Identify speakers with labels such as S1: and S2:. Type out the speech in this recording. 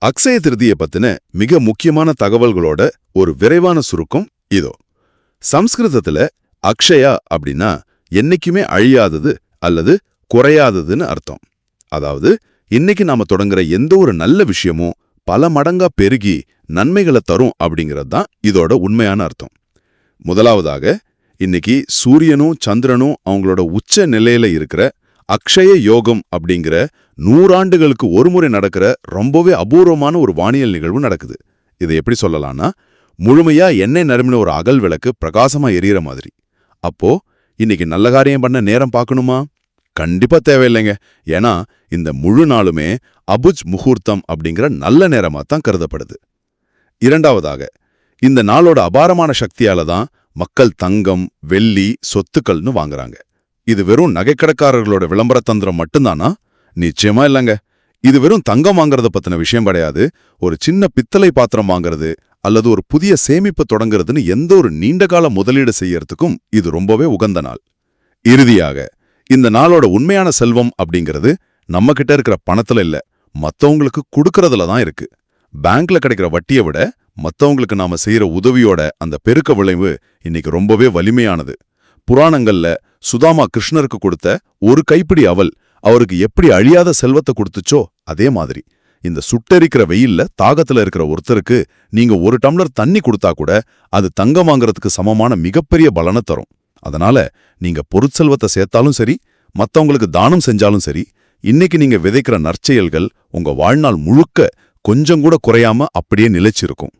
S1: அக்ஷய திருதியை பத்தின மிக முக்கியமான தகவல்களோட ஒரு விரைவான சுருக்கம் இதோ. சம்ஸ்கிருதத்துல அக்ஷயா அப்படின்னா என்னைக்குமே அழியாதது அல்லது குறையாததுன்னு அர்த்தம். அதாவது இன்னைக்கு நாம தொடங்குற எந்த ஒரு நல்ல விஷயமும் பல மடங்கா பெருகி நன்மைகளை தரும் அப்படிங்கிறது தான் இதோட உண்மையான அர்த்தம். முதலாவதாக, இன்னைக்கு சூரியனும் சந்திரனும் அவங்களோட உச்ச நிலையில இருக்கிற அக்ஷய யோகம் அப்படிங்கிற 100 ஆண்டுகளுக்கு ஒருமுறை நடக்கிற ரொம்பவே அபூர்வமான ஒரு வானியல் நிகழ்வு நடக்குது. இதை எப்படி சொல்லலாம்னா, முழுமையா எண்ணெய் நிரம்பின ஒரு அகல் விளக்கு பிரகாசமா எரியற மாதிரி. அப்போ இன்னைக்கு நல்ல காரியம் பண்ண நேரம் பார்க்கணுமா? கண்டிப்பா தேவையில்லைங்க. ஏன்னா இந்த முழு நாளுமே அபுஜ் முகூர்த்தம் அப்படிங்கிற நல்ல நேரமா தான் கருதப்படுது. இரண்டாவதாக, இந்த நாளோட அபாரமான சக்தியால தான் மக்கள் தங்கம், வெள்ளி, சொத்துக்கள்னு வாங்குறாங்க. இது வெறும் நகைக்கடைக்காரர்களோட விளம்பர தந்திரம் மட்டும்தானா? நிச்சயமா இல்லைங்க. இது வெறும் தங்கம் வாங்குறத பத்தின விஷயம் கிடையாது. ஒரு சின்ன பித்தளை பாத்திரம் வாங்குறது அல்லது ஒரு புதிய சேமிப்பு தொடங்குறதுன்னு எந்த ஒரு நீண்டகால முதலீடு செய்யறதுக்கும் இது ரொம்பவே உகந்த நாள். இறுதியாக, இந்த நாளோட உண்மையான செல்வம் அப்படிங்கிறது நம்ம கிட்ட இருக்கிற பணத்துல இல்ல, மத்தவங்களுக்கு கொடுக்கறதுல தான் இருக்கு. பேங்க்ல கிடைக்கிற வட்டியை விட மத்தவங்களுக்கு நாம செய்யற உதவியோட அந்த பெருக்க விளைவு இன்னைக்கு ரொம்பவே வலிமையானது. புராணங்கள்ல சுதாமா கிருஷ்ணருக்கு கொடுத்த ஒரு கைப்பிடி அவல் அவருக்கு எப்படி அழியாத செல்வத்தை கொடுத்துச்சோ அதே மாதிரி இந்த சுட்டெரிக்கிற வெயில்ல தாகத்துல இருக்கிற ஒருத்தருக்கு நீங்க ஒரு டம்ளர் தண்ணி கொடுத்தா கூட அது தங்கம் வாங்குறதுக்கு சமமான மிகப்பெரிய பலனை தரும். அதனால நீங்க பொருட்செல்வத்தை சேர்த்தாலும் சரி, மத்தவங்களுக்கு தானம் செஞ்சாலும் சரி, இன்னைக்கு நீங்க விதைக்கிற நற்செயல்கள் உங்க வாழ்நாள் முழுக்க கொஞ்சம் கூட குறையாம அப்படியே நிலைச்சிருக்கும்.